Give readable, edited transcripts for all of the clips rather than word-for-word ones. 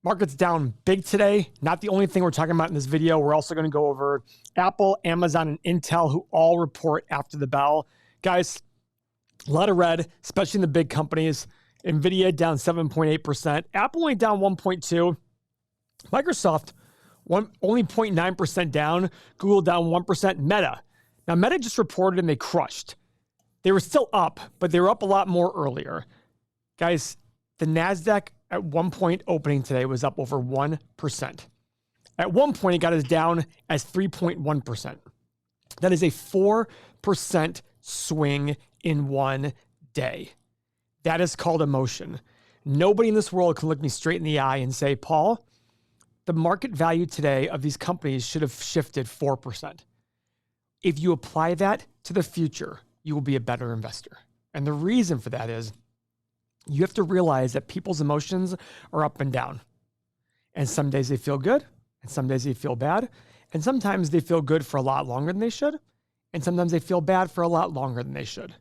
Market's down big today. Not the only thing we're talking about in this video. We're also going to go over Apple, Amazon, and Intel, who all report after the bell. Guys, a lot of red, especially in the big companies. Nvidia down 7.8%. Apple only down 1.2%. Microsoft only 0.9% down. Google down 1%. Meta. Now, Meta just reported and they crushed. They were still up, but they were up a lot more earlier. Guys, the NASDAQ at one point opening today was up over 1%. At one point, it got as down as 3.1%. That is a 4% swing in one day. That is called emotion. Nobody in this world can look me straight in the eye and say, Paul, the market value today of these companies should have shifted 4%. If you apply that to the future, you will be a better investor. And the reason for that is you have to realize that people's emotions are up and down. And some days they feel good, and some days they feel bad. And sometimes they feel good for a lot longer than they should. And sometimes they feel bad for a lot longer than they should.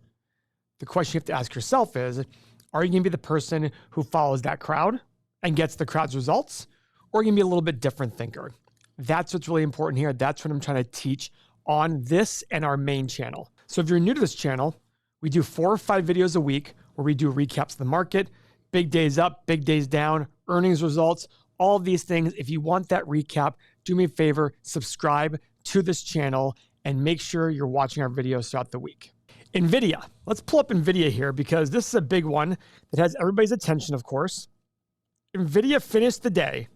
The question you have to ask yourself is, are you going to be the person who follows that crowd and gets the crowd's results? Or are you going to be a little bit different thinker? That's what's really important here. That's what I'm trying to teach on this and our main channel. So if you're new to this channel, we do 4 or 5 videos a week where we do recaps of the market, big days up, big days down, earnings results, all of these things. If you want that recap, do me a favor, subscribe to this channel and make sure you're watching our videos throughout the week. Nvidia. Let's pull up Nvidia here because this is a big one that has everybody's attention, of course. Nvidia finished the day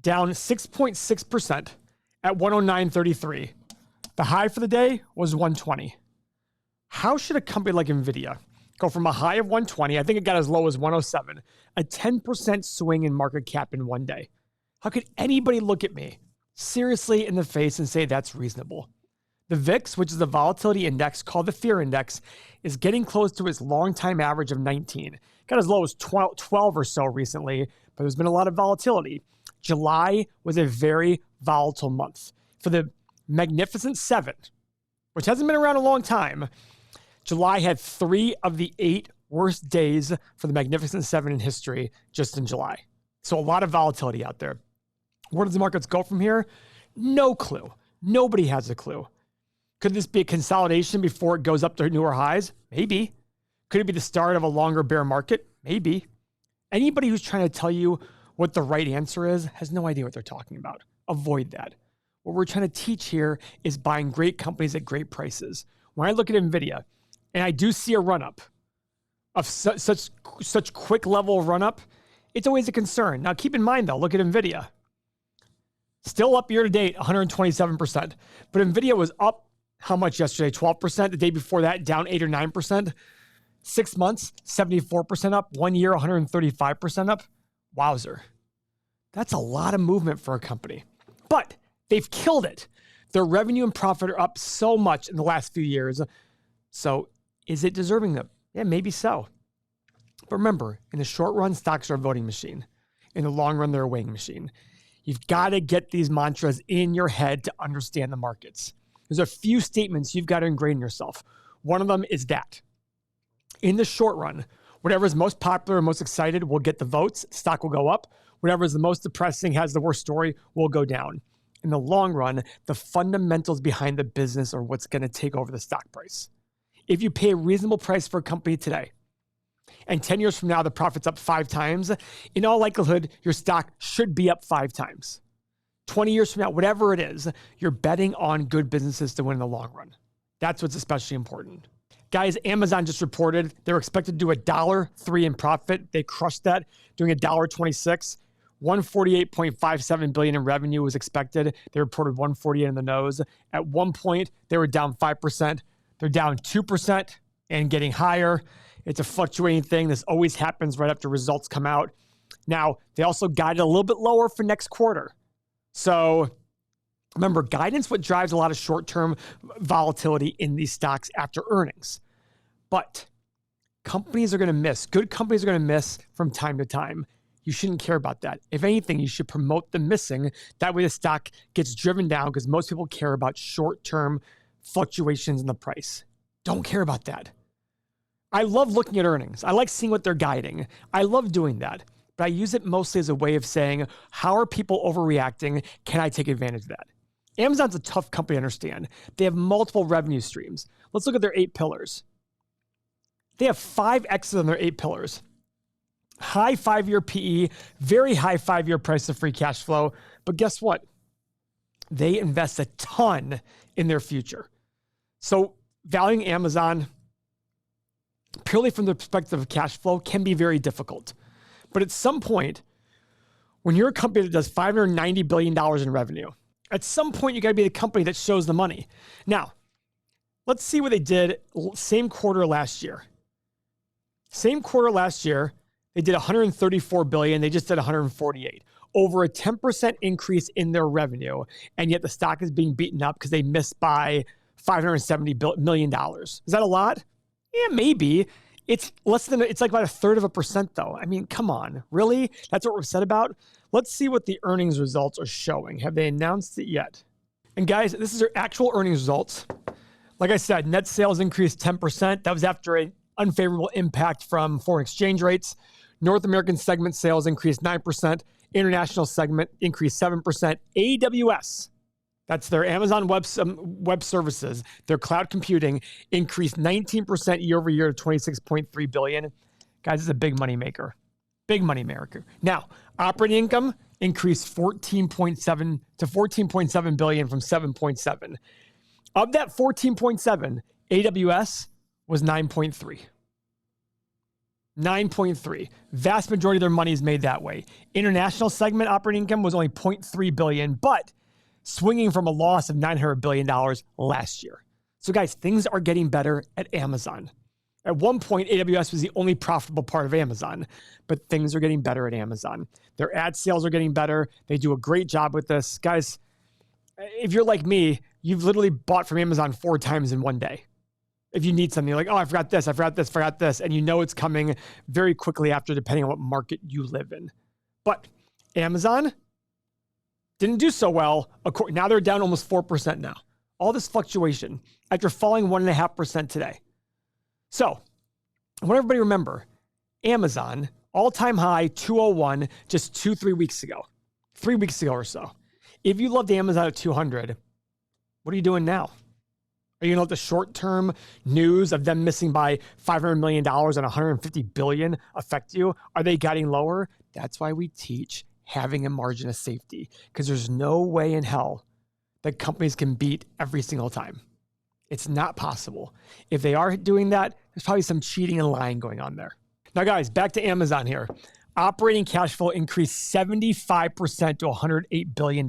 down 6.6% at 109.33. The high for the day was 120. How should a company like Nvidia go from a high of 120, I think it got as low as 107, a 10% swing in market cap in one day? How could anybody look at me seriously in the face and say that's reasonable? The VIX, which is the volatility index called the fear index, is getting close to its long-time average of 19. Got as low as 12 or so recently, but there's been a lot of volatility. July was a very volatile month. For the Magnificent Seven, which hasn't been around a long time, July had 3 of the 8 worst days for the Magnificent Seven in history just in July. So a lot of volatility out there. Where does the markets go from here? No clue. Nobody has a clue. Could this be a consolidation before it goes up to newer highs? Maybe. Could it be the start of a longer bear market? Maybe. Anybody who's trying to tell you what the right answer is has no idea what they're talking about. Avoid that. What we're trying to teach here is buying great companies at great prices. When I look at Nvidia, and I do see a run-up of such quick level of run-up, it's always a concern. Now, keep in mind, though, look at Nvidia. Still up year-to-date, 127%. But Nvidia was up how much yesterday? 12%. The day before that, down 8 or 9%. 6 months, 74% up. 1 year, 135% up. Wowzer. That's a lot of movement for a company. But they've killed it. Their revenue and profit are up so much in the last few years. So is it deserving them? Yeah, maybe so. But remember, in the short run, stocks are a voting machine. In the long run, they're a weighing machine. You've got to get these mantras in your head to understand the markets. There's a few statements you've got to ingrain in yourself. One of them is that in the short run, whatever is most popular and most excited will get the votes. Stock will go up. Whatever is the most depressing, has the worst story, will go down. In the long run, the fundamentals behind the business are what's going to take over the stock price. If you pay a reasonable price for a company today, and 10 years from now, the profit's up 5 times, in all likelihood, your stock should be up 5 times. 20 years from now, whatever it is, you're betting on good businesses to win in the long run. That's what's especially important. Guys, Amazon just reported they were expected to do $1.03 in profit. They crushed that, doing $1.26. $148.57 billion in revenue was expected. They reported $148 in the nose. At one point, they were down 5%. They're down 2% and getting higher. It's a fluctuating thing. This always happens right after results come out. Now, they also guided a little bit lower for next quarter. So remember, guidance what drives a lot of short-term volatility in these stocks after earnings. But companies are going to miss. Good companies are going to miss from time to time. You shouldn't care about that. If anything, you should promote the missing. That way the stock gets driven down because most people care about short-term fluctuations in the price. Don't care about that. I love looking at earnings. I like seeing what they're guiding. I love doing that. but I use it mostly as a way of saying, how are people overreacting? Can I take advantage of that? Amazon's a tough company to understand. They have multiple revenue streams. Let's look at their 8 pillars. They have 5 X's on their 8 pillars. High 5-year PE, very high 5-year price of free cash flow. But guess what? They invest a ton in their future. So valuing Amazon purely from the perspective of cash flow can be very difficult. But at some point, when you're a company that does $590 billion in revenue, at some point, you got to be the company that shows the money. Now, let's see what they did same quarter last year. Same quarter last year, they did $134 billion. They just did $148. Over a 10% increase in their revenue, and yet the stock is being beaten up because they missed by $570 million. Is that a lot? Yeah, maybe. It's like about 1/3%, though. I mean, come on, really? That's what we're upset about? Let's see what the earnings results are showing. Have they announced it yet? And guys, this is their actual earnings results. Like I said, net sales increased 10%. That was after an unfavorable impact from foreign exchange rates. North American segment sales increased 9%. International segment increased 7%. AWS, that's their Amazon Web Services, their cloud computing, increased 19% year over year to $26.3 billion. Guys, it's a big money maker. Big money maker. Now, operating income increased 14.7 to $14.7 billion from 7.7. Of that 14.7, AWS was 9.3. 9.3. Vast majority of their money is made that way. International segment operating income was only $0.3 billion, but swinging from a loss of $900 billion last year. So guys, things are getting better at Amazon. At one point, AWS was the only profitable part of Amazon, but things are getting better at Amazon. Their ad sales are getting better. They do a great job with this. Guys, if you're like me, you've literally bought from Amazon 4 times in one day. If you need something, you're like, oh, I forgot this, and you know it's coming very quickly after, depending on what market you live in. But Amazon didn't do so well. Now they're down almost 4% now. All this fluctuation after falling 1.5% today. So I want everybody to remember, Amazon, all-time high, 201, just 3 weeks ago. 3 weeks ago or so. If you loved Amazon at 200, what are you doing now? Are you going to let the short-term news of them missing by $500 million and $150 billion affect you? Are they guiding lower? That's why we teach having a margin of safety, because there's no way in hell that companies can beat every single time. It's not possible. If they are doing that, there's probably some cheating and lying going on there. Now, guys, back to Amazon here. Operating cash flow increased 75% to $108 billion.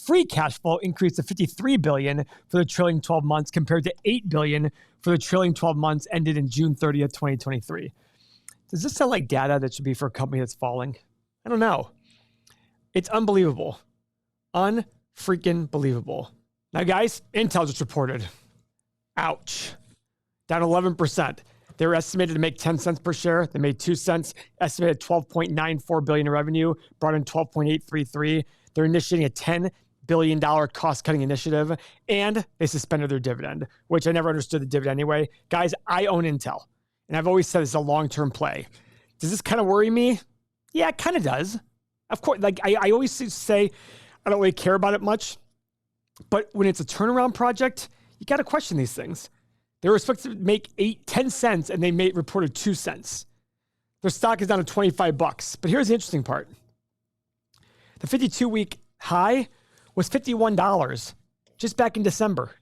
Free cash flow increased to $53 billion for the trailing 12 months compared to $8 billion for the trailing 12 months ended in June 30th, 2023. Does this sound like data that should be for a company that's falling? I don't know. It's unbelievable. Unfreaking believable. Now, guys, Intel just reported. Ouch. Down 11%. They were estimated to make 10 cents per share. They made 2 cents, estimated $12.94 billion in revenue, brought in $12.833. They're initiating a $10 billion cost-cutting initiative, and they suspended their dividend, which I never understood the dividend anyway. Guys, I own Intel, and I've always said it's a long-term play. Does this kind of worry me? Yeah, it kind of does. Of course, like I always say, I don't really care about it much, but when it's a turnaround project, you got to question these things. They were expected to make 10 cents, and they reported 2 cents. Their stock is down to $25. But here's the interesting part. The 52-week high was $51 just back in December.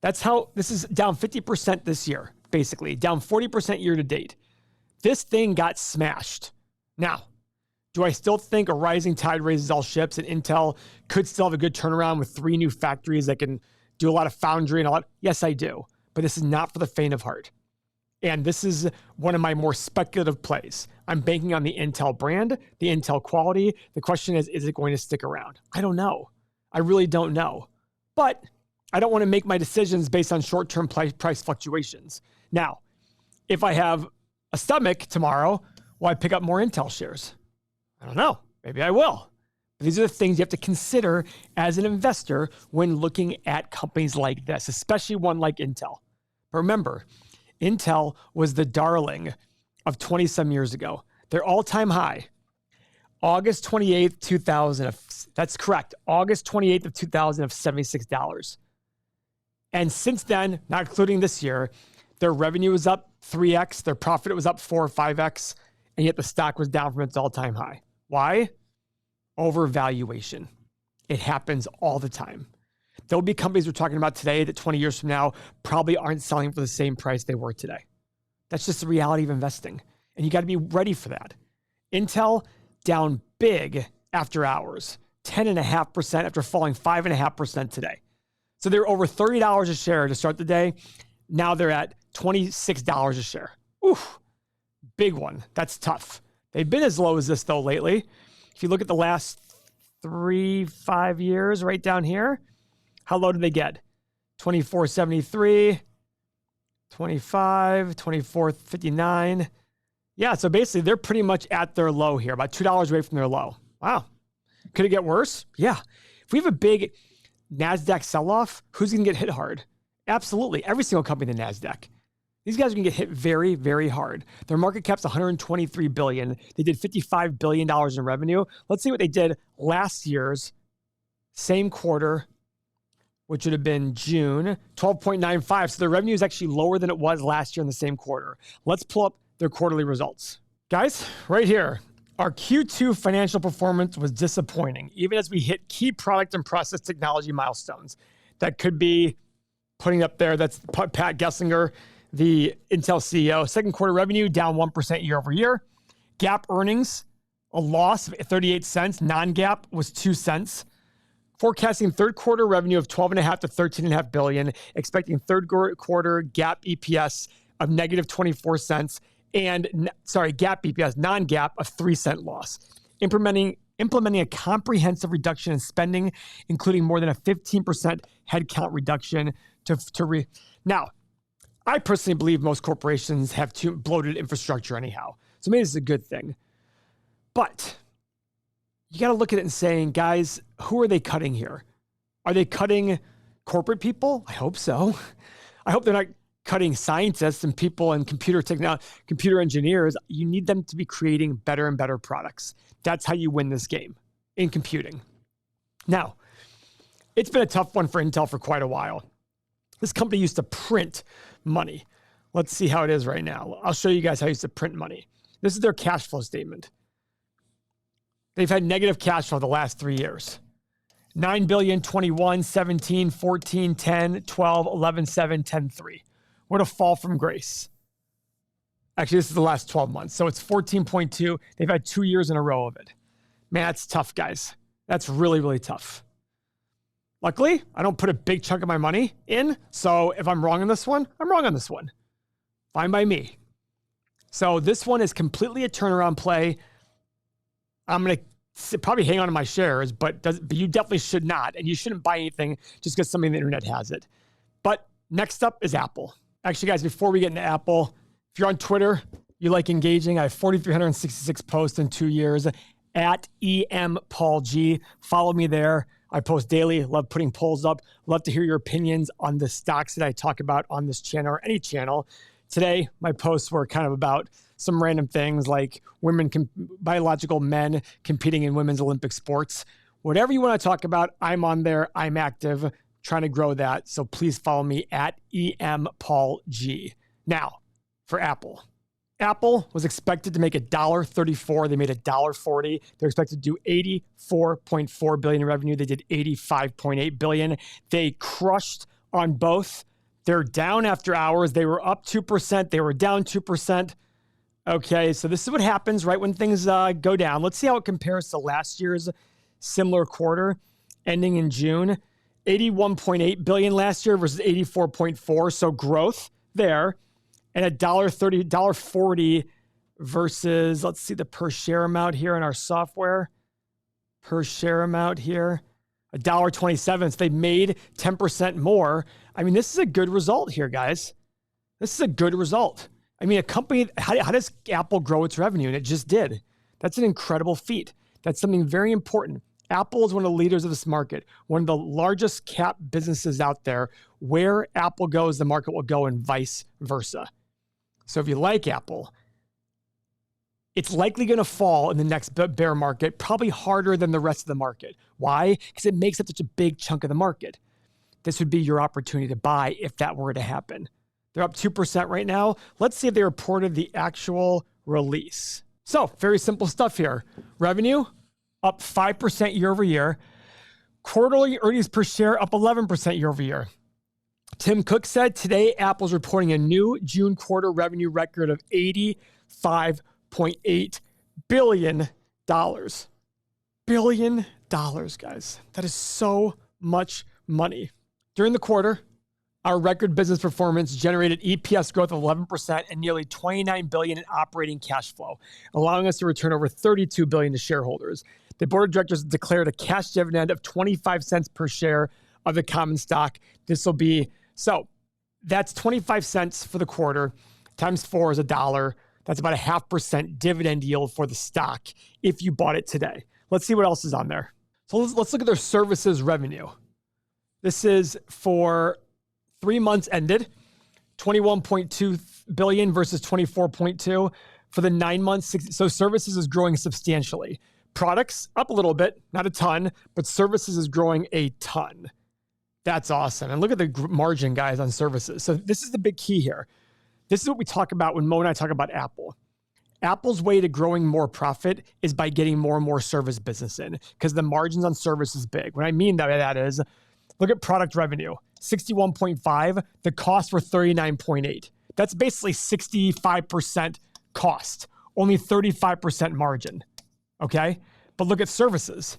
That's how this is down 50% this year, basically, down 40% year to date. This thing got smashed. Now, do I still think a rising tide raises all ships, and Intel could still have a good turnaround with 3 new factories that can do a lot of foundry and a lot? Yes, I do. But this is not for the faint of heart. And this is one of my more speculative plays. I'm banking on the Intel brand, the Intel quality. The question is it going to stick around? I don't know. I really don't know. But I don't want to make my decisions based on short-term price fluctuations. Now, if I have a stomach tomorrow, will I pick up more Intel shares? I don't know. Maybe I will. But these are the things you have to consider as an investor when looking at companies like this, especially one like Intel. But remember, Intel was the darling of 20-some years ago. Their all-time high, August 28th, 2000. That's correct. August 28th of 2000 of $76. And since then, not including this year, their revenue was up 3x, their profit was up 4 or 5x, and yet the stock was down from its all-time high. Why? Overvaluation. It happens all the time. There'll be companies we're talking about today that 20 years from now probably aren't selling for the same price they were today. That's just the reality of investing. And you got to be ready for that. Intel down big after hours, 10.5% after falling 5.5% today. So they're over $30 a share to start the day. Now they're at $26 a share. Oof, big one. That's tough. They've been as low as this though lately. If you look at the last 3-5 years right down here, how low did they get? 24.73, 25, 24.59. Yeah, so basically they're pretty much at their low here, about $2 away from their low. Wow. Could it get worse? Yeah. If we have a big NASDAQ sell-off, who's going to get hit hard? Absolutely. Every single company in the NASDAQ. These guys are going to get hit very, very hard. Their market cap's $123 billion. They did $55 billion in revenue. Let's see what they did last year's same quarter, which would have been June, 12.95. So their revenue is actually lower than it was last year in the same quarter. Let's pull up their quarterly results. Guys, right here, our Q2 financial performance was disappointing, even as we hit key product and process technology milestones. That could be putting up there, that's Pat Gelsinger, the Intel CEO. Second quarter revenue down 1% year over year. GAAP earnings, a loss of 38 cents. Non-GAAP was 2 cents. Forecasting third quarter revenue of 12.5 to 13.5 billion. Expecting third quarter GAAP EPS of negative 24 cents. And GAAP EPS, non-GAAP, a 3 cent loss. Implementing a comprehensive reduction in spending, including more than a 15% headcount reduction Now, I personally believe most corporations have too bloated infrastructure anyhow. So maybe this is a good thing. But you got to look at it and saying, guys, who are they cutting here? Are they cutting corporate people? I hope so. I hope they're not cutting scientists and people and computer engineers. You need them to be creating better and better products. That's how you win this game in computing. Now, it's been a tough one for Intel for quite a while. This company used to print money. Let's see how it is right now. I'll show you guys how it used to print money. This is their cash flow statement. They've had negative cash flow the last 3 years. 9 billion, 21, 17, 14, 10, 12, 11, 7, 10, 3. What a fall from grace. Actually, this is the last 12 months. So it's 14.2. They've had 2 years in a row of it. Man, that's tough, guys. That's really, really tough. Luckily, I don't put a big chunk of my money in. So if I'm wrong on this one, I'm wrong on this one. Fine by me. So this one is completely a turnaround play. I'm going to probably hang on to my shares, but you definitely should not. And you shouldn't buy anything just because somebody on the internet has it. But next up is Apple. Actually, guys, before we get into Apple, if you're on Twitter, you like engaging, I have 4,366 posts in 2 years at EMPaulG. Follow me there. I post daily. Love putting polls up. Love to hear your opinions on the stocks that I talk about on this channel or any channel. Today, my posts were kind of about some random things like biological men competing in women's Olympic sports. Whatever you want to talk about, I'm on there. I'm active, trying to grow that. So please follow me at EMPaulG. Now, for Apple. Apple was expected to make $1.34. They made $1.40. They're expected to do $84.4 billion in revenue. They did $85.8 billion. They crushed on both. They're down after hours. They were up 2%. They were down 2%. Okay, so this is what happens right when things go down. Let's see how it compares to last year's similar quarter ending in June. $81.8 billion last year versus $84.4. So growth there. And $1.30, $1.40 versus, let's see the per share amount here in our software. Per share amount here, $1.27. So they made 10% more. I mean, this is a good result here, guys. This is a good result. I mean, a company, how does Apple grow its revenue? And it just did. That's an incredible feat. That's something very important. Apple is one of the leaders of this market, one of the largest cap businesses out there. Where Apple goes, the market will go and vice versa. So if you like Apple, It's likely going to fall in the next bear market, probably harder than the rest of the market. Why? Because it makes up such a big chunk of the market. This would be your opportunity to buy if that were to happen. They're up 2% right now. Let's see if they reported the actual release. So very simple stuff here. Revenue up 5% year over year. Quarterly earnings per share up 11% year over year. Tim Cook said today Apple's reporting a new June quarter revenue record of $85.8 billion. Billion dollars, guys. That is so much money. During the quarter, our record business performance generated EPS growth of 11% and nearly $29 billion in operating cash flow, allowing us to return over $32 billion to shareholders. The board of directors declared a cash dividend of 25 cents per share of the common stock. So that's 25 cents for the quarter, times 4 is $1. That's about a 0.5% dividend yield for the stock if you bought it today. Let's see what else is on there. So let's look at their services revenue. This is for 3 months ended, 21.2 billion versus 24.2 for the 9 months. So services is growing substantially. Products up a little bit, not a ton, but services is growing a ton. That's awesome. And look at the margin, guys, on services. So this is the big key here. This is what we talk about when Mo and I talk about Apple. Apple's way to growing more profit is by getting more and more service business in, because the margins on service is big. What I mean by that is, look at product revenue, 61.5. The costs were 39.8. That's basically 65% cost, only 35% margin. Okay? But look at services.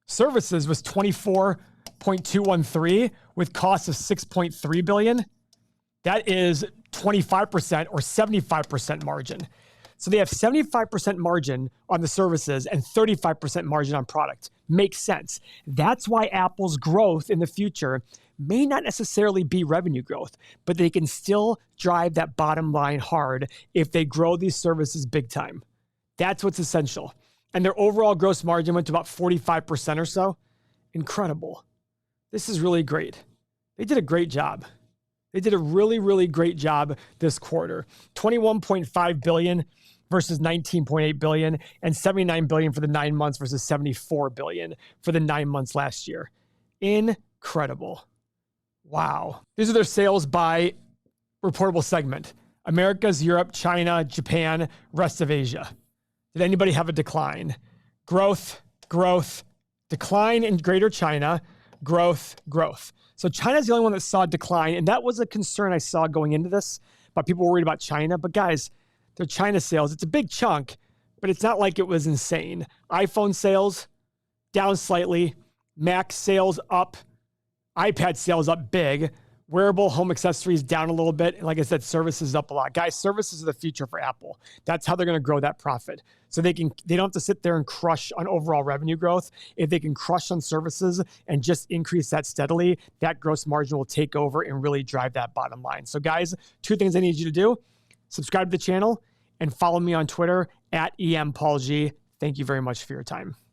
Services was 24.213 with costs of 6.3 billion. That is 25% or 75% margin. So they have 75% margin on the services and 35% margin on product. Makes sense. That's why Apple's growth in the future may not necessarily be revenue growth, but they can still drive that bottom line hard if they grow these services big time. That's what's essential. And their overall gross margin went to about 45% or so. Incredible. This is really great. They did a great job. They did a really, really great job this quarter. 21.5 billion versus 19.8 billion and 79 billion for the 9 months versus 74 billion for the 9 months last year. Incredible. Wow. These are their sales by reportable segment. Americas, Europe, China, Japan, rest of Asia. Did anybody have a decline? Growth, decline in Greater China, growth. So China's the only one that saw a decline, and that was a concern I saw going into this, but people were worried about China. But guys, their China sales, it's a big chunk, but it's not like it was insane. iPhone sales down slightly, Mac sales up, iPad sales up big, wearable home accessories down a little bit. And like I said, services up a lot. Guys, services are the future for Apple. That's how they're going to grow that profit. So they don't have to sit there and crush on overall revenue growth. If they can crush on services and just increase that steadily, that gross margin will take over and really drive that bottom line. So guys, 2 things I need you to do: subscribe to the channel and follow me on Twitter @EMPaulG. Thank you very much for your time.